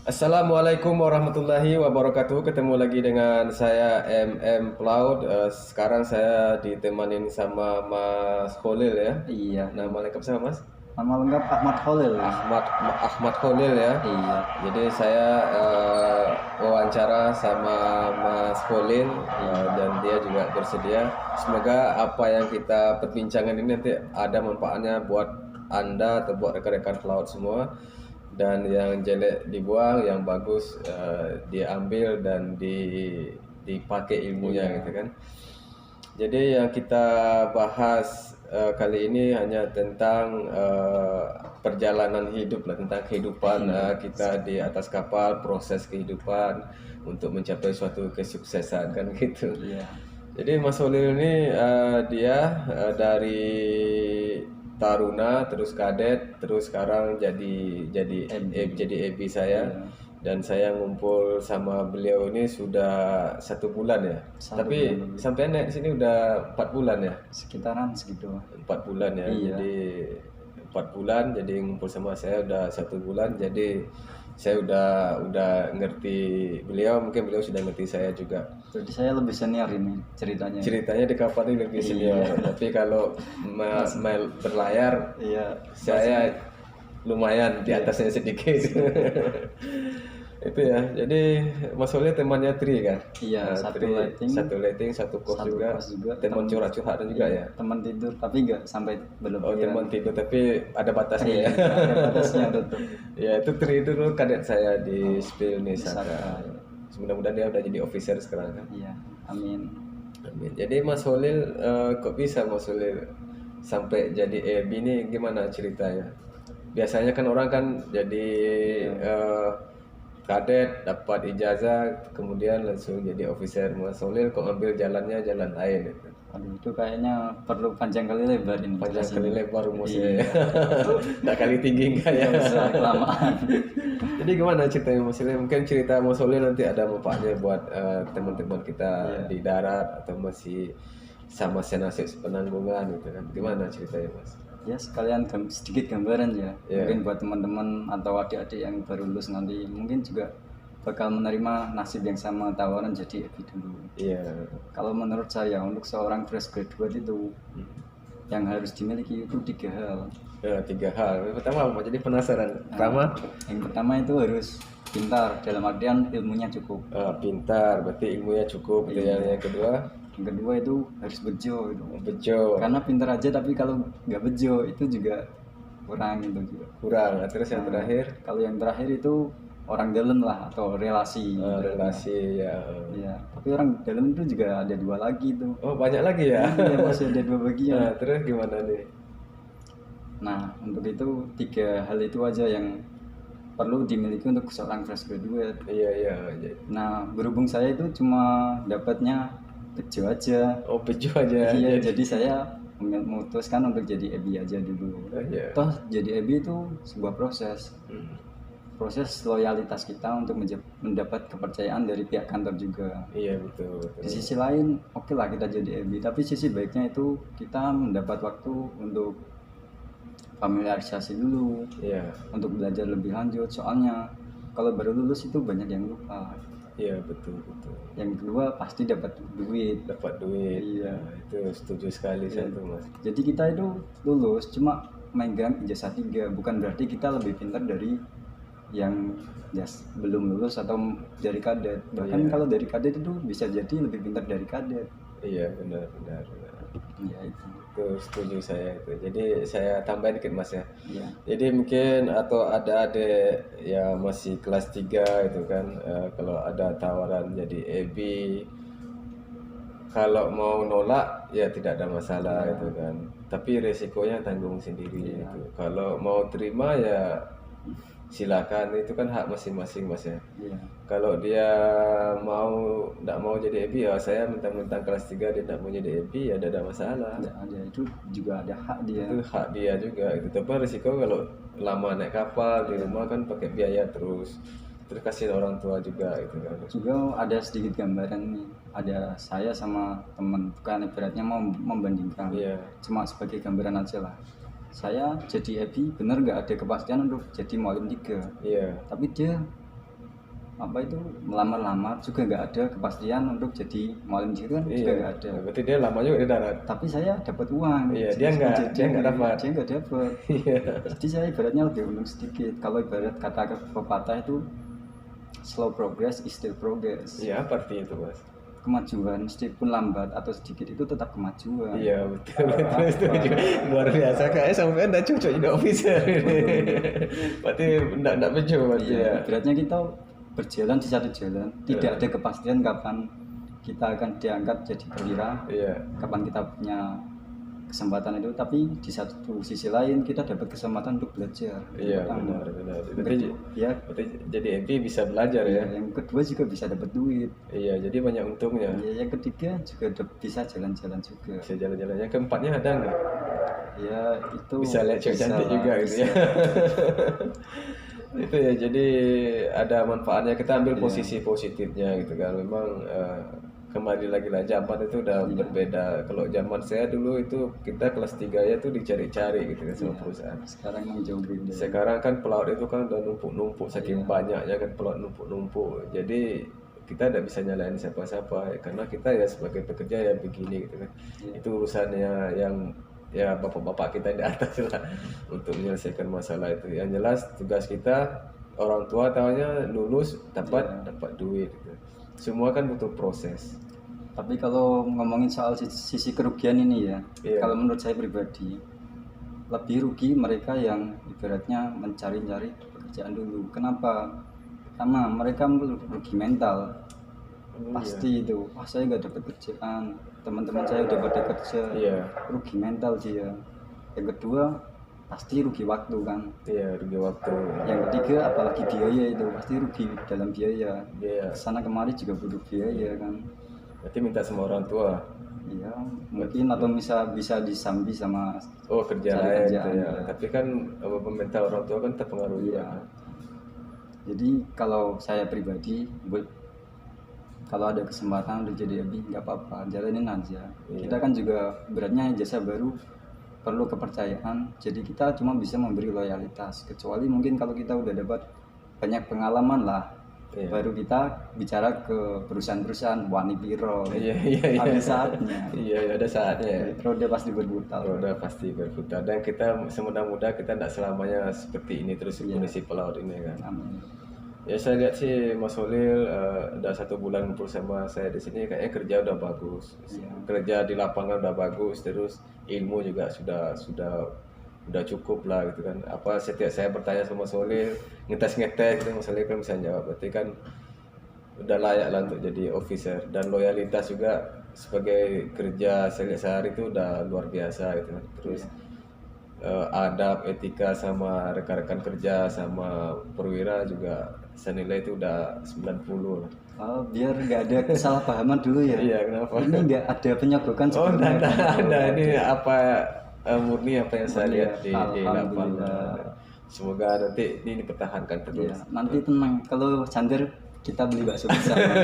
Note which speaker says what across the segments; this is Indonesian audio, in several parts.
Speaker 1: Assalamualaikum warahmatullahi wabarakatuh. Ketemu lagi dengan saya MM Plaud. Sekarang saya ditemanin sama Mas Kholil ya.
Speaker 2: Iya,
Speaker 1: Nama lengkap siapa Mas?
Speaker 2: nama lengkap Ahmad Khalil.
Speaker 1: Ahmad Kholil ya.
Speaker 2: Iya,
Speaker 1: Jadi saya wawancara sama Mas Kholil dan dia juga bersedia. Semoga apa yang kita perbincangkan ini nanti ada manfaatnya buat Anda atau buat rekan-rekan pelaut semua. Dan yang jelek dibuang, yang bagus diambil dan dipakai ilmunya
Speaker 2: Iya.
Speaker 1: gitu kan. Jadi yang kita bahas kali ini hanya tentang perjalanan hidup lah, tentang kehidupan kita di atas kapal, proses kehidupan untuk mencapai suatu kesuksesan kan gitu.
Speaker 2: Iya.
Speaker 1: Jadi Mas Holil ini dia dari Taruna, terus kadet, terus sekarang jadi EB saya.
Speaker 2: Iya.
Speaker 1: Dan saya ngumpul sama beliau ini sudah 1 bulan ya.
Speaker 2: Satu
Speaker 1: Tapi
Speaker 2: bulan.
Speaker 1: sampai naik sini udah 4 bulan ya.
Speaker 2: Sekitaran segitu.
Speaker 1: 4 bulan ya.
Speaker 2: Iya.
Speaker 1: Jadi 4 bulan, jadi ngumpul sama saya udah 1 bulan. Jadi saya udah ngerti beliau, mungkin beliau sudah ngerti saya juga.
Speaker 2: Jadi saya lebih senior ini ceritanya.
Speaker 1: Ceritanya di kapal ini lebih senior, tapi kalau berlayar
Speaker 2: Iya.
Speaker 1: saya lumayan di atasnya sedikit. Itu ya. Jadi Mas Soleh temannya Tri kan?
Speaker 2: Iya, satu
Speaker 1: Tri,
Speaker 2: lighting,
Speaker 1: satu lighting, satu kos
Speaker 2: satu
Speaker 1: juga.
Speaker 2: kos juga.
Speaker 1: Teman curhat-curhat juga ya.
Speaker 2: Teman tidur, tapi nggak sampai
Speaker 1: Oh,
Speaker 2: berlebihan.
Speaker 1: teman tidur tapi ada batasnya
Speaker 2: Iya,
Speaker 1: ya.
Speaker 2: ada batasnya tetap.
Speaker 1: Ya, itu Tri dulu kadet saya di Spill Nisaka.
Speaker 2: Nisaka.
Speaker 1: Mudah-mudahan dia udah jadi officer sekarang kan.
Speaker 2: Iya, amin.
Speaker 1: Amin. Jadi Mas Holil, kok bisa Mas Holil sampai jadi EB ini gimana ceritanya? Biasanya kan orang kan jadi kadet dapat ijazah kemudian langsung jadi officer. Mas Holil kok ambil jalannya jalan lain itu.
Speaker 2: Aduh, itu kayaknya perlu panjang kali lebar ini.
Speaker 1: Panjang
Speaker 2: jelasin.
Speaker 1: kali lebar rumusnya.
Speaker 2: Iya.
Speaker 1: Nggak kali tinggi enggak ya?
Speaker 2: Nggak usah kelamaan.
Speaker 1: Jadi gimana ceritanya Mas Holil? Mungkin cerita Mas Holil nanti ada manfaatnya buat teman-teman kita di darat atau masih sama senasib sepenanggungan gitu kan. Gimana ceritanya Mas?
Speaker 2: Ya sekalian sedikit gambaran ya.
Speaker 1: Iya.
Speaker 2: Mungkin buat teman-teman atau adik-adik yang baru lulus nanti mungkin juga bakal menerima nasib yang sama, tawaran jadi EB dulu.
Speaker 1: Iya.
Speaker 2: Kalau menurut saya untuk seorang fresh graduate itu yang harus dimiliki itu 3 hal.
Speaker 1: Ya, 3 hal. Yang pertama apa? Jadi penasaran. Pertama,
Speaker 2: Yang pertama itu harus pintar, dalam artian ilmunya cukup.
Speaker 1: pintar, berarti ilmunya cukup gitu ya. Yang kedua,
Speaker 2: Yang kedua itu harus bejo gitu.
Speaker 1: bejo,
Speaker 2: Karena pintar aja tapi kalau nggak bejo itu juga kurang gitu juga.
Speaker 1: kurang. Nah, terus yang terakhir,
Speaker 2: Kalau yang terakhir itu orang dalam lah atau relasi.
Speaker 1: relasi ya.
Speaker 2: Iya, tapi orang dalam itu juga ada 2 lagi tuh.
Speaker 1: Oh, banyak lagi ya.
Speaker 2: Iya, masih ada 2 bagian.
Speaker 1: Nah, terus gimana nih?
Speaker 2: Nah, untuk itu 3 hal itu aja yang perlu dimiliki untuk seorang fresh graduate.
Speaker 1: Iya, iya.
Speaker 2: Nah, berhubung saya itu cuma dapatnya bejo aja.
Speaker 1: Oh, bejo aja.
Speaker 2: Iya, jadi saya memutuskan untuk jadi EB aja dulu.
Speaker 1: Iya.
Speaker 2: Toh jadi EB itu sebuah proses. Proses loyalitas kita untuk mendapat kepercayaan dari pihak kantor juga.
Speaker 1: Iya, betul.
Speaker 2: Di sisi lain, oke lah kita jadi EB, tapi sisi baiknya itu kita mendapat waktu untuk familiarisasi dulu,
Speaker 1: Iya.
Speaker 2: untuk belajar lebih lanjut. Soalnya kalau baru lulus itu banyak yang lupa.
Speaker 1: Iya, betul.
Speaker 2: Yang kedua pasti dapat duit.
Speaker 1: Dapat duit.
Speaker 2: Iya.
Speaker 1: Nah, itu setuju sekali saya tuh, Mas.
Speaker 2: Jadi kita itu lulus cuma megang ijazah 3, bukan berarti kita lebih pintar dari yang belum lulus atau dari kadet. Bahkan kalau dari kadet itu bisa jadi lebih pintar dari kadet.
Speaker 1: Iya, benar.
Speaker 2: Ya itu.
Speaker 1: Itu setuju saya itu. Jadi saya tambahin dikit Mas ya.
Speaker 2: Iya.
Speaker 1: Jadi mungkin atau ada adik ya masih kelas 3 itu kan, kalau ada tawaran jadi EB, kalau mau nolak ya tidak ada masalah itu kan. Tapi resikonya tanggung sendiri itu. Kalau mau terima ya silakan, itu kan hak masing-masing Mas ya.
Speaker 2: Iya.
Speaker 1: Kalau dia tidak mau jadi EB ya saya mentang-mentang kelas 3 dia tidak mau jadi EB ya tidak ada masalah.
Speaker 2: Ada itu juga ada hak dia.
Speaker 1: Itu hak dia juga itu. Tapi risiko kalau lama naik kapal di rumah kan pakai biaya terus kasihin orang tua juga itu kan.
Speaker 2: Juga ada sedikit gambaran nih. Ada saya sama teman, bukan ibaratnya mau membandingkan.
Speaker 1: Iya.
Speaker 2: Cuma sebagai gambaran aja lah. Saya jadi EB bener nggak ada kepastian untuk jadi mualim 3.
Speaker 1: Iya.
Speaker 2: Tapi dia apa itu melamar-lamar juga nggak ada kepastian untuk jadi muallim di situ kan juga nggak ada.
Speaker 1: Berarti dia lama juga di darat.
Speaker 2: Tapi saya dapat uang.
Speaker 1: Iya,
Speaker 2: Jadi
Speaker 1: dia nggak dapat.
Speaker 2: Dia nggak dapat.
Speaker 1: Iya.
Speaker 2: Jadi saya ibaratnya lebih untung sedikit. Kalau ibarat kata pepatah itu slow progress is still progress.
Speaker 1: Iya, apa artinya itu, Mas?
Speaker 2: Kemajuan meskipun lambat atau sedikit itu tetap kemajuan.
Speaker 1: Iya, betul setuju. Luar biasa, kayaknya sampai Anda cocok jadi officer. Berarti enggak bejo berarti ya.
Speaker 2: Ibaratnya kita berjalan di satu jalan, tidak ada kepastian kapan kita akan diangkat jadi perwira,
Speaker 1: Iya.
Speaker 2: kapan kita punya kesempatan itu, tapi di satu sisi lain kita dapat kesempatan untuk belajar.
Speaker 1: Iya,
Speaker 2: Pertama.
Speaker 1: benar.
Speaker 2: Yang
Speaker 1: Berarti
Speaker 2: kedua, ya,
Speaker 1: jadi MP bisa belajar ya.
Speaker 2: yang kedua juga bisa dapat duit.
Speaker 1: Iya, jadi banyak untungnya.
Speaker 2: Ya, yang ketiga juga bisa jalan-jalan juga.
Speaker 1: Bisa jalan-jalan. Yang keempatnya ada nggak?
Speaker 2: Ya itu
Speaker 1: Bisa lihat cewek cantik
Speaker 2: lah,
Speaker 1: juga gitu ya. Itu ya, jadi ada manfaatnya. Kita ambil posisi positifnya gitu kan. Memang kembali lagi lah, zaman itu udah berbeda. Kalau zaman saya dulu itu kita kelas 3 ya tuh dicari-cari gitu kan sama perusahaan.
Speaker 2: Sekarang memang jauh beda.
Speaker 1: Sekarang kan pelaut itu kan udah numpuk-numpuk, saking banyaknya kan pelaut numpuk-numpuk. Jadi kita tidak bisa nyalain siapa-siapa karena kita ya sebagai pekerja ya begini gitu kan. Itu urusannya yang ya bapak-bapak kita di atas lah untuk menyelesaikan masalah itu. Yang jelas tugas kita, orang tua tahunya lulus dapat duit gitu. Semua kan butuh proses.
Speaker 2: Tapi kalau ngomongin soal sisi kerugian ini ya,
Speaker 1: Iya.
Speaker 2: kalau menurut saya pribadi lebih rugi mereka yang ibaratnya mencari-cari pekerjaan dulu. Kenapa? Pertama, mereka rugi mental. Pasti itu, wah saya nggak dapat kerjaan, teman-teman saya udah pada kerja,
Speaker 1: Iya.
Speaker 2: rugi mental dia. Yang kedua, pasti rugi waktu kan.
Speaker 1: Iya, rugi waktu.
Speaker 2: Yang ketiga, apalagi biaya itu, pasti rugi dalam biaya.
Speaker 1: Iya.
Speaker 2: Kesana kemari juga butuh biaya kan.
Speaker 1: Berarti minta sama orang tua.
Speaker 2: Iya, mungkin atau bisa disambi sama
Speaker 1: Kerja
Speaker 2: cari
Speaker 1: lain
Speaker 2: kerjaan,
Speaker 1: gitu ya.
Speaker 2: ya.
Speaker 1: Tapi kan mental orang tua kan terpengaruh juga.
Speaker 2: Iya. Jadi kalau saya pribadi, kalau ada kesempatan untuk jadi lebih nggak apa-apa, jalanin aja. Kita kan juga beratnya jasa baru perlu kepercayaan. Jadi kita cuma bisa memberi loyalitas. Kecuali mungkin kalau kita udah dapat banyak pengalaman lah, baru kita bicara ke perusahaan-perusahaan wani piro.
Speaker 1: Iya.
Speaker 2: Ada saatnya.
Speaker 1: Iya, ada saatnya ya.
Speaker 2: Roda pasti berputar.
Speaker 1: Roda pasti berputar, dan kita semudah-mudah kita tidak selamanya seperti ini terus kondisi pelaut ini kan.
Speaker 2: Amin.
Speaker 1: Ya saya lihat sih Mas Holil udah 1 bulan ngumpul sama saya di sini, kayaknya kerja udah bagus, kerja di lapangan udah bagus, terus ilmu juga sudah cukup lah gitu kan. Apa setiap saya bertanya sama Mas Holil, ngetes gitu, Mas Holil kan bisa jawab, berarti kan udah layak lah untuk jadi officer. Dan loyalitas juga sebagai kerja sehari itu udah luar biasa gitu kan. Terus adab, etika sama rekan-rekan kerja sama perwira juga senilai itu udah 90 lah.
Speaker 2: Oh, biar nggak ada kesalahpahaman dulu ya.
Speaker 1: Iya, kenapa?
Speaker 2: Ini nggak ada penyogokan sebenarnya.
Speaker 1: Ada ini apa murni apa yang saya lihat di lapangan.
Speaker 2: Alhamdulillah.
Speaker 1: Semoga nanti ini dipertahankan terus.
Speaker 2: Iya, nanti tenang. Kalau Sander kita beli bakso bersama.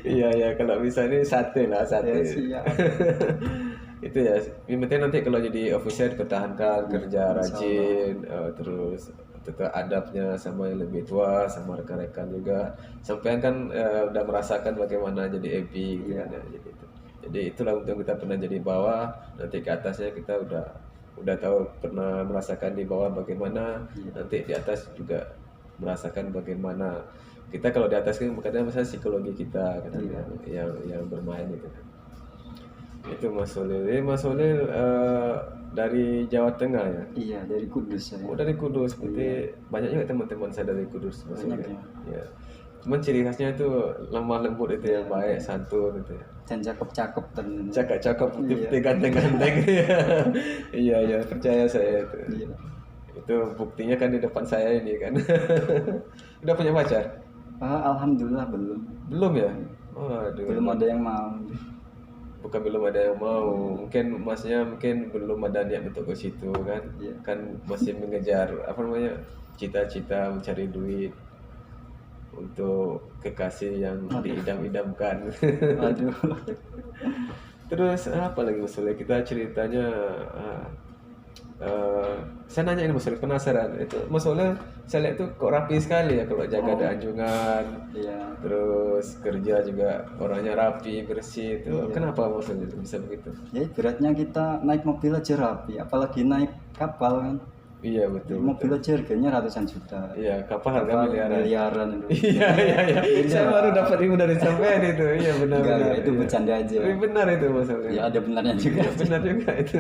Speaker 1: Iya, kalau bisa ini sate.
Speaker 2: Ya, siap.
Speaker 1: Itu ya, yang penting nanti kalau jadi officer pertahankan kerja rajin, terus tetap adabnya sama yang lebih tua, sama rekan-rekan juga. Sampai kan udah merasakan bagaimana jadi AP gitu kan ya. Jadi itulah untuk kita pernah jadi bawah, nanti ke atasnya kita udah tahu, pernah merasakan di bawah bagaimana, nanti di atas juga merasakan bagaimana. Kita kalau di atas kan kadang masalah psikologi kita kadang yang bermain gitu kan. Itu Mas Holil. Mas Holil dari Jawa Tengah ya?
Speaker 2: Iya, dari Kudus saya.
Speaker 1: Oh, dari Kudus. Berarti banyak juga teman-teman saya dari Kudus, Mas
Speaker 2: Banyak
Speaker 1: Holil.
Speaker 2: ya.
Speaker 1: Ya. Cuman ciri khasnya itu lemah lembut itu yang baik, santun itu ya.
Speaker 2: Dan cakep-cakep dan
Speaker 1: Cakep-cakep, putih-putih, ganteng-ganteng. Iya, percaya saya itu.
Speaker 2: Iya.
Speaker 1: Itu buktinya kan di depan saya ini kan. Udah punya pacar?
Speaker 2: Alhamdulillah belum.
Speaker 1: Belum ya? Waduh.
Speaker 2: Belum ada yang mau.
Speaker 1: Bukan belum ada yang mau, mungkin masnya belum ada niat untuk ke situ kan. Kan masih mengejar apa namanya, cita-cita mencari duit untuk kekasih yang diidam-idamkan.
Speaker 2: Aduh.
Speaker 1: Terus apa lagi masalah kita ceritanya Eh, saya nanya ini Mas Oli, penasaran itu Mas Oli, saya lihat tuh kok rapi sekali ya kalau jaga ada anjungan,
Speaker 2: Iya.
Speaker 1: terus kerja juga orangnya rapi bersih itu
Speaker 2: Iya.
Speaker 1: kenapa Mas Oli bisa begitu?
Speaker 2: Ya ibaratnya kita naik mobil aja rapi, apalagi naik kapal kan.
Speaker 1: Iya betul.
Speaker 2: Mobil aja harganya ratusan juta.
Speaker 1: Iya, kapal harga miliaran.
Speaker 2: Miliaran itu.
Speaker 1: Iya, iya, iya. Saya baru dapat ilmu dari sampean itu. Iya, benar-benar.
Speaker 2: Enggak, itu
Speaker 1: Iya.
Speaker 2: bercanda aja.
Speaker 1: Tapi benar itu Mas Oli.
Speaker 2: Ya ada benarnya juga.
Speaker 1: Iya, benar juga itu.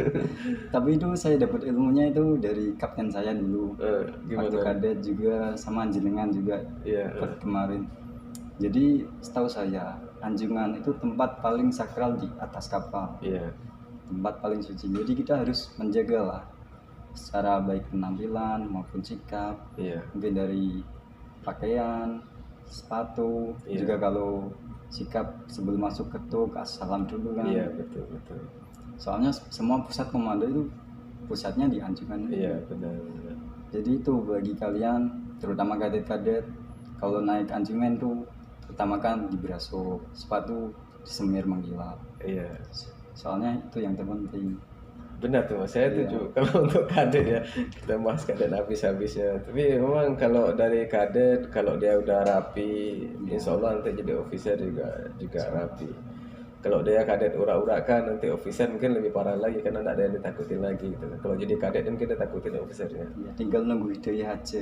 Speaker 2: Tapi itu saya dapat ilmunya itu dari kapten saya dulu. Waktu
Speaker 1: Gimana?
Speaker 2: kadet juga sama jenengan juga
Speaker 1: Iya,
Speaker 2: kemarin. Jadi setahu saya Anjungan itu tempat paling sakral di atas kapal,
Speaker 1: iya,
Speaker 2: tempat paling suci. Jadi kita harus menjaga lah secara baik penampilan maupun sikap,
Speaker 1: iya,
Speaker 2: mungkin dari pakaian, sepatu,
Speaker 1: Iya.
Speaker 2: juga kalau sikap sebelum masuk ketuk assalam dulu kan.
Speaker 1: iya, betul, betul.
Speaker 2: Soalnya semua pusat komando itu pusatnya di Anjungan.
Speaker 1: Iya, benar, benar.
Speaker 2: Jadi itu bagi kalian, terutama kadet-kadet, kalau naik Anjungan tuh utamakan di braso, sepatu disemir mengkilap.
Speaker 1: Iya.
Speaker 2: Soalnya itu yang terpenting.
Speaker 1: Benar tuh Mas, saya setuju. Kalau untuk kadet ya, kita bahas kadet habis-habisnya. Tapi memang kalau dari kadet, kalau dia udah rapi, insya Allah nanti jadi officer juga rapi. Kalau dia kadet urak-urakan, nanti officer mungkin lebih parah lagi karena tidak ada yang ditakutin lagi gitu. Kalau jadi kadet mungkin kita takutin officernya.
Speaker 2: Ya, tinggal nunggu hidayah aja.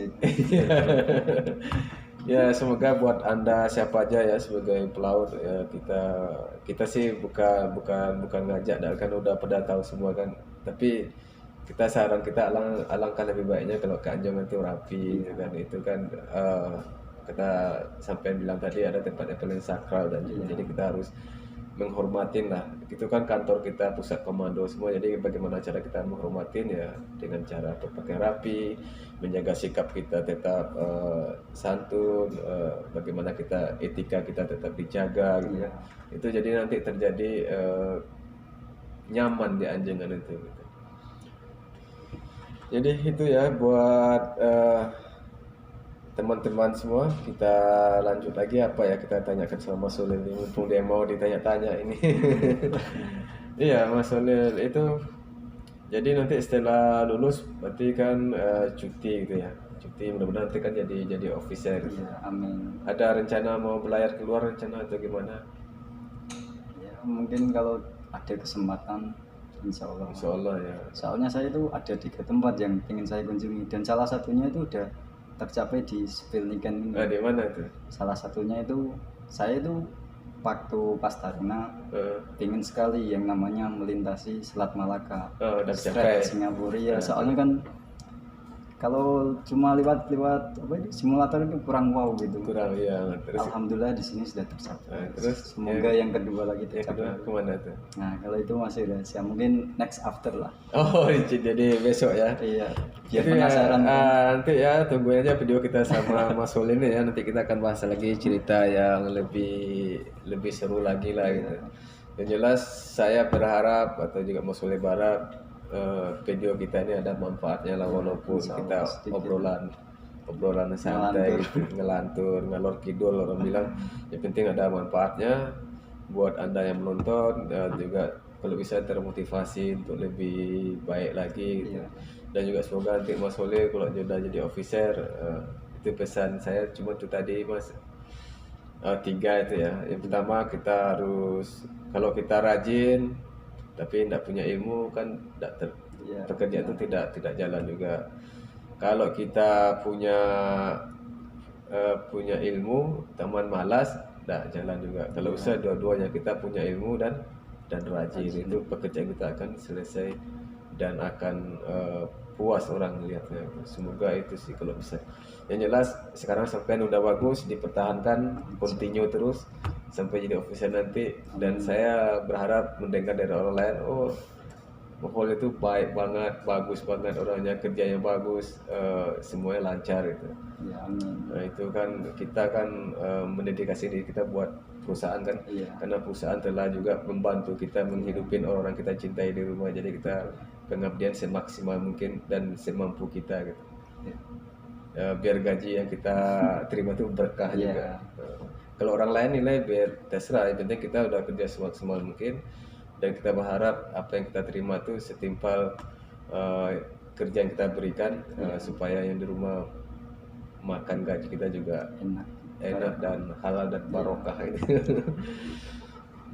Speaker 1: Ya semoga buat anda siapa aja ya sebagai pelaut ya, kita sih bukan ngajak dah, kan udah pada tahu semua kan, tapi kita saran kita alangkah lebih baiknya kalau keanjungan itu rapi gitu kan, itu kan kita sampai bilang tadi ada tempat yang paling sakral dan jadi kita harus menghormatin lah, itu kan kantor kita pusat komando semua, jadi bagaimana cara kita menghormatin ya dengan cara berpakaian rapi, menjaga sikap kita tetap santun, bagaimana kita etika kita tetap dijaga gitu ya, itu jadi nanti terjadi nyaman di anjungan itu gitu. Jadi itu ya buat teman-teman semua, kita lanjut lagi apa ya kita tanyakan sama Mas Solil ini, mumpung dia mau ditanya-tanya ini. Iya Mas Solil itu, jadi nanti setelah lulus berarti kan cuti gitu ya, cuti mudah-mudahan nanti kan jadi officer.
Speaker 2: Ya, amin.
Speaker 1: Ada rencana mau berlayar keluar rencana atau gimana?
Speaker 2: Ya, mungkin kalau ada kesempatan, insya Allah.
Speaker 1: Insya Allah ya.
Speaker 2: Soalnya saya itu ada 3 tempat yang ingin saya kunjungi, dan salah satunya itu udah tercapai di Spilniken ini.
Speaker 1: Di mana tuh?
Speaker 2: Salah satunya itu saya itu waktu pas Taruna ingin sekali yang namanya melintasi Selat Malaka,
Speaker 1: Udah
Speaker 2: Strait
Speaker 1: capai.
Speaker 2: Singapura ya. Soalnya kan kalau cuma lewat apa itu simulator itu kurang wow gitu.
Speaker 1: Kurang ya. Terus
Speaker 2: Alhamdulillah di sini sudah tercapai.
Speaker 1: terus
Speaker 2: Semoga yang kedua lagi
Speaker 1: yang
Speaker 2: tercapai.
Speaker 1: kedua kemana tuh?
Speaker 2: Nah kalau itu masih rahasia, mungkin next after lah.
Speaker 1: Oh jadi besok ya.
Speaker 2: Iya, biar
Speaker 1: Jadi
Speaker 2: penasaran.
Speaker 1: nanti ya tungguin aja video kita sama Mas Solin ya, nanti kita akan bahas lagi cerita yang lebih seru lagi lah gitu. Yang jelas saya berharap atau juga Mas Solin berharap video kita ini ada manfaatnya lah, walaupun kita obrolan santai gitu, ngelantur ngalor kidul orang bilang, yang penting ada manfaatnya buat anda yang menonton, dan juga kalau bisa termotivasi untuk lebih baik lagi gitu. Dan juga semoga nanti Mas Soleh kalau sudah jadi officer, itu pesan saya cuma itu tadi Mas, 3 itu ya. Yang pertama kita harus, kalau kita rajin tapi tidak punya ilmu kan pekerjaan itu tidak jalan juga. Kalau kita punya ilmu teman malas tidak jalan juga. Kalau usah dua-duanya, kita punya ilmu dan rajin, itu pekerjaan kita akan selesai dan akan puas orang melihatnya. Semoga itu sih kalau bisa. Yang jelas sekarang sampai udah bagus, dipertahankan, continue terus sampai jadi officer nanti. Dan saya berharap mendengar dari orang lain, oh Mahol itu baik banget, bagus banget orangnya, kerjanya bagus, semuanya lancar gitu.
Speaker 2: Ya, amin.
Speaker 1: Nah itu kan kita kan mendedikasi diri kita buat perusahaan kan, karena perusahaan telah juga membantu kita menghidupin orang-orang kita cintai di rumah, jadi kita pengabdian semaksimal mungkin dan semampu kita gitu. Biar gaji yang kita terima itu berkah juga. Kalau orang lain nilai biar terserah, yang penting kita udah kerja semaksimal mungkin, dan kita berharap apa yang kita terima itu setimpal kerja yang kita berikan supaya yang di rumah makan gaji kita juga enak dan halal dan barokah ini.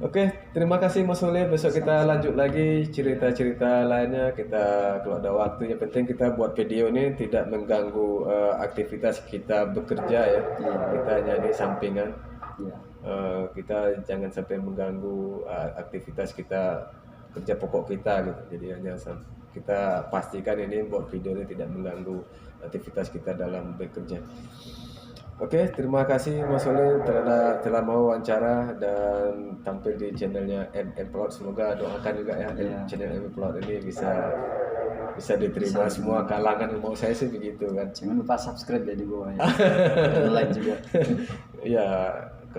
Speaker 1: Oke, terima kasih Mas Uli. Besok kita lanjut lagi cerita-cerita lainnya. Kita kalau ada waktu, yang penting kita buat video ini tidak mengganggu aktivitas kita bekerja ya. Kita hanya di sampingan. Kita jangan sampai mengganggu aktivitas kita kerja pokok kita gitu. Jadi hanya kita pastikan ini buat video ini tidak mengganggu aktivitas kita dalam bekerja. Oke, terima kasih Mas Uli telah mau wawancara dan tampil di channelnya M-Plot. Semoga doakan juga ya channel M-Plot ini bisa diterima semua kalangan. Mau saya sih begitu kan.
Speaker 2: Jangan lupa subscribe ya di bawah ya. Like juga.
Speaker 1: Ya,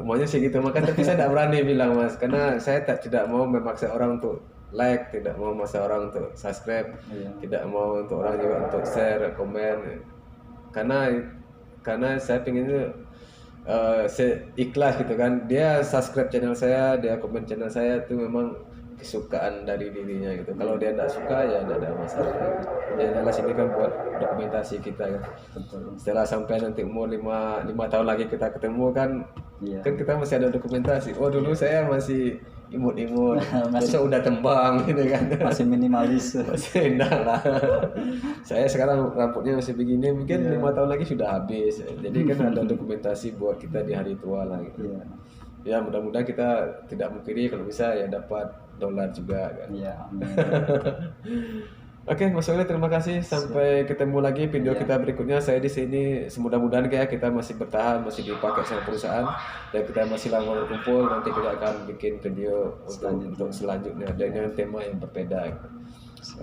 Speaker 1: maunya sih gitu. Maka tapi saya tidak berani bilang Mas, karena saya tidak mau memaksa orang untuk like, tidak mau memaksa orang untuk subscribe, tidak mau untuk orang juga untuk share, komen. Karena saya pengen itu ikhlas gitu kan, dia subscribe channel saya, dia komen channel saya itu memang kesukaan dari dirinya gitu. Kalau dia tidak suka ya tidak ada masalah. Ya jelas ini kan buat dokumentasi kita kan. Setelah sampai nanti umur 5 tahun lagi kita ketemu kan, kan kita masih ada dokumentasi. Oh dulu saya masih imut-imut, besok udah tembang gitu kan.
Speaker 2: Masih minimalis.
Speaker 1: Masih enggak lah. Saya sekarang rambutnya masih begini, mungkin 5 tahun lagi sudah habis. Jadi kan ada dokumentasi buat kita di hari tua lah gitu. Ya mudah-mudahan kita tidak mungkiri, kalau bisa ya dapat dolar juga kan.
Speaker 2: Iya, amin.
Speaker 1: Oke, Mas Uli, terima kasih. Sampai ketemu lagi video kita berikutnya. Saya di sini semudah-mudahan kayak kita masih bertahan, masih dipakai sama perusahaan, dan kita masih lama berkumpul. Nanti kita akan bikin video untuk selanjutnya dengan tema yang berbeda.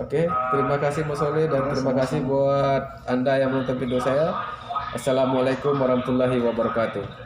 Speaker 1: Oke, terima kasih Mas Uli, dan terima kasih buat Anda yang menonton video saya. Assalamualaikum warahmatullahi wabarakatuh.